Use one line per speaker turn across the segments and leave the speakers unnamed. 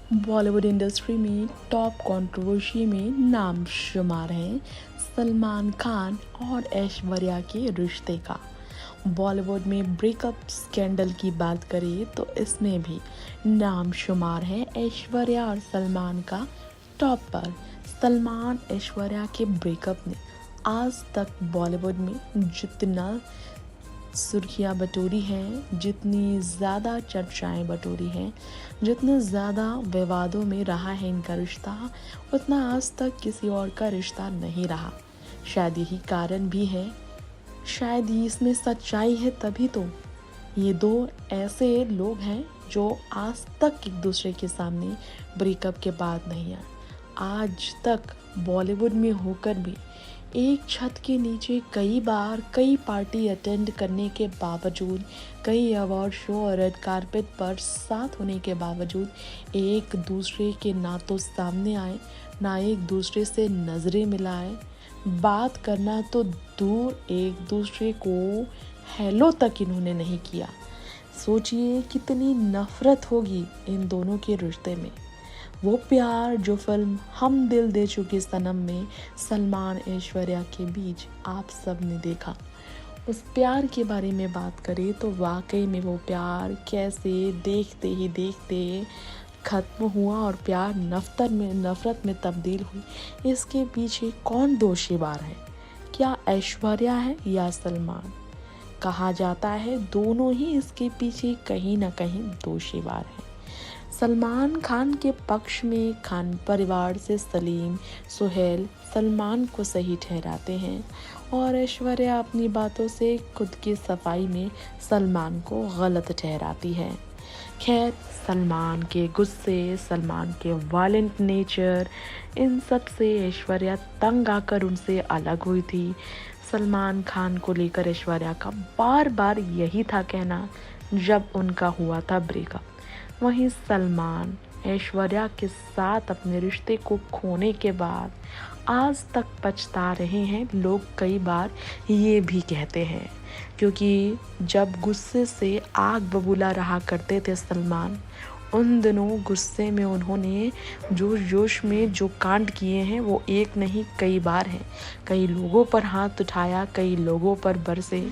Bollywood industry में top controversy में नाम शुमार है सलमान खान और ऐश्वर्या के रिश्ते का। बॉलीवुड में ब्रेकअप स्कैंडल की बात करें तो इसमें भी नाम शुमार है ऐश्वर्या और सलमान का टॉप पर। सलमान ऐश्वर्या के ब्रेकअप ने आज तक बॉलीवुड में जितना सुर्खियाँ बटोरी हैं, जितनी ज़्यादा चर्चाएं बटोरी हैं, जितने ज़्यादा विवादों में रहा है इनका रिश्ता, उतना आज तक किसी और का रिश्ता नहीं रहा। शायद यही कारण भी है, शायद ही इसमें सच्चाई है, तभी तो ये दो ऐसे लोग हैं जो आज तक एक दूसरे के सामने ब्रेकअप के बाद नहीं आए। आज तक बॉलीवुड में होकर भी एक छत के नीचे कई बार कई पार्टी अटेंड करने के बावजूद, कई अवार्ड शो और रेड कारपेट पर साथ होने के बावजूद एक दूसरे के ना तो सामने आए, ना एक दूसरे से नज़रें मिलाए, बात करना तो दूर एक दूसरे को हेलो तक इन्होंने नहीं किया। सोचिए कितनी नफरत होगी इन दोनों के रिश्ते में। वो प्यार जो फिल्म हम दिल दे चुके सनम में सलमान ऐश्वर्या के बीच आप सब ने देखा, उस प्यार के बारे में बात करें तो वाकई में वो प्यार कैसे देखते ही देखते ख़त्म हुआ और प्यार नफ़रत में तब्दील हुई। इसके पीछे कौन दोषीवार है? क्या ऐश्वर्या है या सलमान? कहा जाता है दोनों ही इसके पीछे कहीं ना कहीं दोषीवार हैं। सलमान खान के पक्ष में खान परिवार से सलीम, सुहेल सलमान को सही ठहराते हैं और ऐश्वर्या अपनी बातों से खुद की सफाई में सलमान को गलत ठहराती है। खैर, सलमान के गुस्से, सलमान के वायलेंट नेचर, इन सब से ऐश्वर्या तंग आकर उनसे अलग हुई थी। सलमान खान को लेकर ऐश्वर्या का बार बार यही था कहना जब उनका हुआ था ब्रेकअप। वहीं सलमान ऐश्वर्या के साथ अपने रिश्ते को खोने के बाद आज तक पछता रहे हैं। लोग कई बार ये भी कहते हैं, क्योंकि जब गुस्से से आग बबूला रहा करते थे सलमान, उन दिनों गुस्से में उन्होंने जोश में जो कांड किए हैं वो एक नहीं कई बार हैं। कई लोगों पर हाथ उठाया, कई लोगों पर बरसे,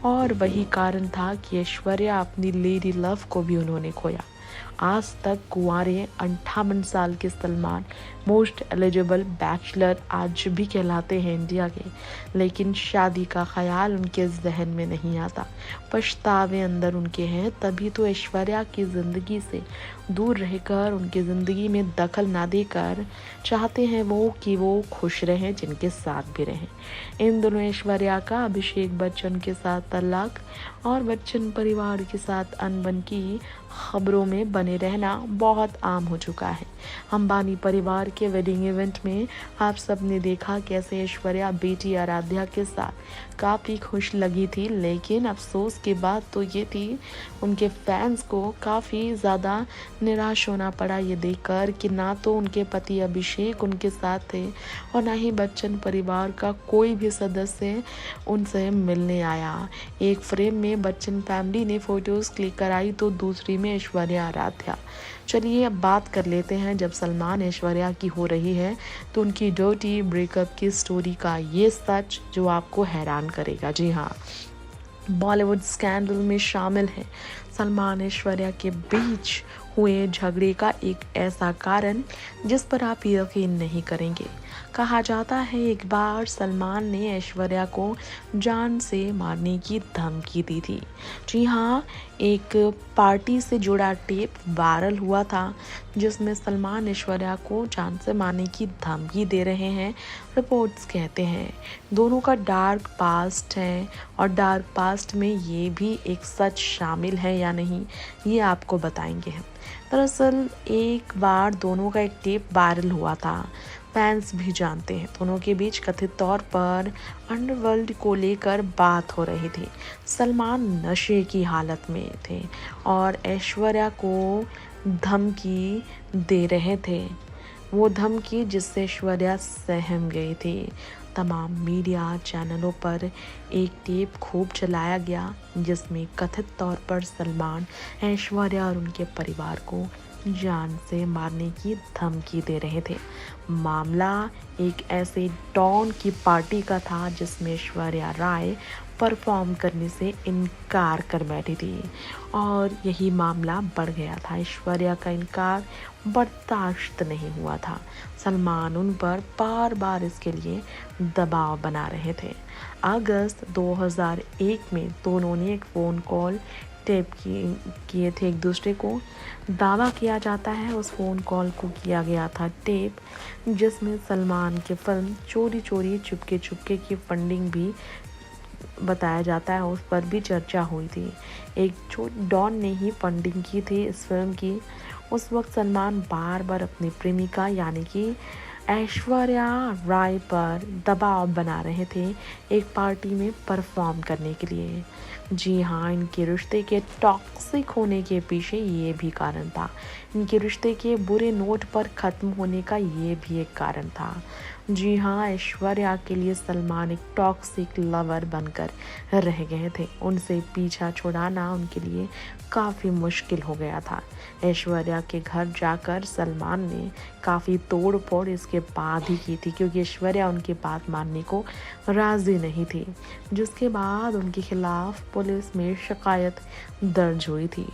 और वही कारण था कि ऐश्वर्या अपनी लेडी लव को भी उन्होंने खोया। आज तक कुंवारे 58 साल के सलमान मोस्ट एलिजिबल बैचलर आज भी कहलाते हैं इंडिया के, लेकिन शादी का ख्याल उनके जहन में नहीं आता। पछतावे अंदर उनके हैं, तभी तो ऐश्वर्या की ज़िंदगी से दूर रहकर, उनकी ज़िंदगी में दखल ना देकर चाहते हैं वो कि वो खुश रहें, जिनके साथ भी रहें। इन दोनों ऐश्वर्या का अभिषेक बच्चन के साथ तलाक और बच्चन परिवार के साथ अनबन की खबरों में बने रहना बहुत आम हो चुका है। अंबानी परिवार के वेडिंग इवेंट में आप सब ने देखा कैसे ऐश्वर्या बेटी आराध्या के साथ काफ़ी खुश लगी थी, लेकिन अफसोस की बात तो ये थी उनके फैंस को काफ़ी ज़्यादा निराश होना पड़ा ये देखकर कि ना तो उनके पति अभिषेक उनके साथ थे और ना ही बच्चन परिवार का कोई भी सदस्य उनसे मिलने आया। एक फ्रेम में बच्चन फैमिली ने फ़ोटोज़ क्लिक कराई तो दूसरी में ऐश्वर्या आराध्या। चलिए अब बात कर लेते हैं, जब सलमान ऐश्वर्या की हो रही है तो उनकी डर्टी ब्रेकअप की स्टोरी का ये सच जो आपको हैरान करेगा। जी हाँ, बॉलीवुड स्कैंडल में शामिल है सलमान ऐश्वर्या के बीच हुए झगड़े का एक ऐसा कारण जिस पर आप यकीन नहीं करेंगे। कहा जाता है एक बार सलमान ने ऐश्वर्या को जान से मारने की धमकी दी थी। जी हाँ, एक पार्टी से जुड़ा टेप वायरल हुआ था जिसमें सलमान ऐश्वर्या को जान से मारने की धमकी दे रहे हैं। रिपोर्ट्स कहते हैं दोनों का डार्क पास्ट है और डार्क पास्ट में ये भी एक सच शामिल है या नहीं, ये आपको बताएंगे हम। दरअसल एक बार दोनों का एक टेप वायरल हुआ था। फैंस भी जानते हैं दोनों के बीच कथित तौर पर अंडरवर्ल्ड को लेकर बात हो रही थी। सलमान नशे की हालत में थे और ऐश्वर्या को धमकी दे रहे थे। वो धमकी जिससे ऐश्वर्या सहम गई थी। तमाम मीडिया चैनलों पर एक टेप खूब चलाया गया जिसमें कथित तौर पर सलमान ऐश्वर्या और उनके परिवार को जान से मारने की धमकी दे रहे थे। मामला एक ऐसे डॉन की पार्टी का था जिसमें ऐश्वर्या राय परफॉर्म करने से इनकार कर बैठी थी और यही मामला बढ़ गया था। ऐश्वर्या का इनकार बर्दाश्त नहीं हुआ था। सलमान उन पर बार बार इसके लिए दबाव बना रहे थे। अगस्त 2001 में दोनों ने एक फ़ोन कॉल टेप किए थे एक दूसरे को। दावा किया जाता है उस फ़ोन कॉल को किया गया था टेप, जिसमें सलमान की फिल्म चोरी चोरी चुपके चुपके की फंडिंग भी बताया जाता है, उस पर भी चर्चा हुई थी। एक डॉन ने ही फंडिंग की थी इस फिल्म की। उस वक्त सलमान बार बार अपनी प्रेमिका यानी कि ऐश्वर्या राय पर दबाव बना रहे थे एक पार्टी में परफॉर्म करने के लिए। जी हाँ, इनके रिश्ते के टॉक्सिक होने के पीछे ये भी कारण था। इनके रिश्ते के बुरे नोट पर ख़त्म होने का ये भी एक कारण था। जी हाँ, ऐश्वर्या के लिए सलमान एक टॉक्सिक लवर बनकर रह गए थे। उनसे पीछा छुड़ाना उनके लिए काफ़ी मुश्किल हो गया था। ऐश्वर्या के घर जाकर सलमान ने काफ़ी तोड़ फोड़ इसके बाद ही की थी, क्योंकि ऐश्वर्या उनकी बात मानने को राज़ी नहीं थी, जिसके बाद उनके खिलाफ पुलिस में शिकायत दर्ज हुई थी।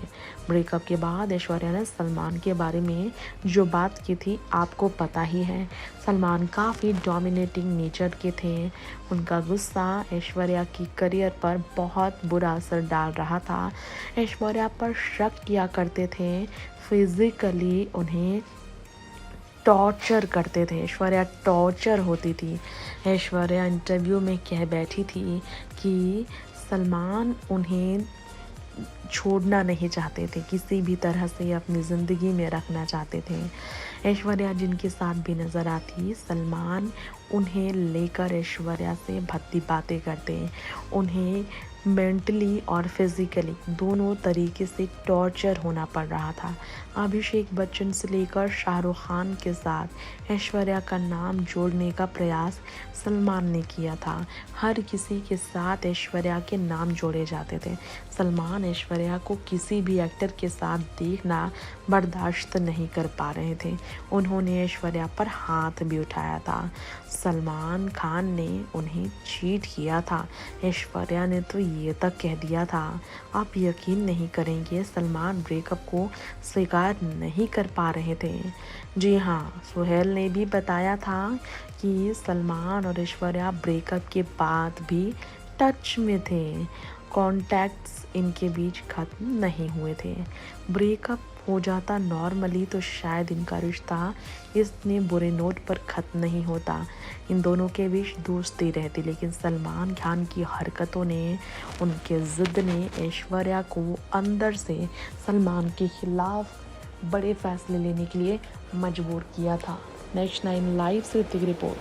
ब्रेकअप के बाद ऐश्वर्या ने सलमान के बारे में जो बात की थी आपको पता ही है। सलमान काफ़ी डोमिनेटिंग नेचर के थे। उनका गुस्सा ऐश्वर्या की करियर पर बहुत बुरा असर डाल रहा था। ऐश्वर्या पर शक किया करते थे, फिजिकली उन्हें टॉर्चर करते थे। ऐश्वर्या टॉर्चर होती थी। ऐश्वर्या इंटरव्यू में कह बैठी थी कि सलमान उन्हें छोड़ना नहीं चाहते थे, किसी भी तरह से अपनी ज़िंदगी में रखना चाहते थे। ऐश्वर्या जिनके साथ भी नज़र आती, सलमान उन्हें लेकर ऐश्वर्या से भद्दी बातें करते, उन्हें मेंटली और फिज़िकली दोनों तरीके से टॉर्चर होना पड़ रहा था। अभिषेक बच्चन से लेकर शाहरुख खान के साथ ऐश्वर्या का नाम जोड़ने का प्रयास सलमान ने किया था। हर किसी के साथ ऐश्वर्या के नाम जोड़े जाते थे। सलमान ऐश्वर्या को किसी भी एक्टर के साथ देखना बर्दाश्त नहीं कर पा रहे थे। उन्होंने ऐश्वर्या पर हाथ भी उठाया था। सलमान खान ने उन्हें चीट किया था। ऐश्वर्या ने तो ये तक कह दिया था। आप यकीन नहीं करेंगे, सलमान ब्रेकअप को स्वीकार नहीं कर पा रहे थे। जी हाँ, सुहेल ने भी बताया था कि सलमान और ऐश्वर्या ब्रेकअप के बाद भी टच में थे। कॉन्टैक्ट्स इनके बीच ख़त्म नहीं हुए थे। ब्रेकअप हो जाता नॉर्मली तो शायद इनका रिश्ता इतने बुरे नोट पर ख़त्म नहीं होता। इन दोनों के बीच दोस्ती रहती, लेकिन सलमान खान की हरकतों ने, उनके ज़िद ने ऐश्वर्या को अंदर से सलमान के खिलाफ बड़े फैसले लेने के लिए मजबूर किया था। नेक्स्ट 9 लाइव से ऋतिक रिपोर्ट।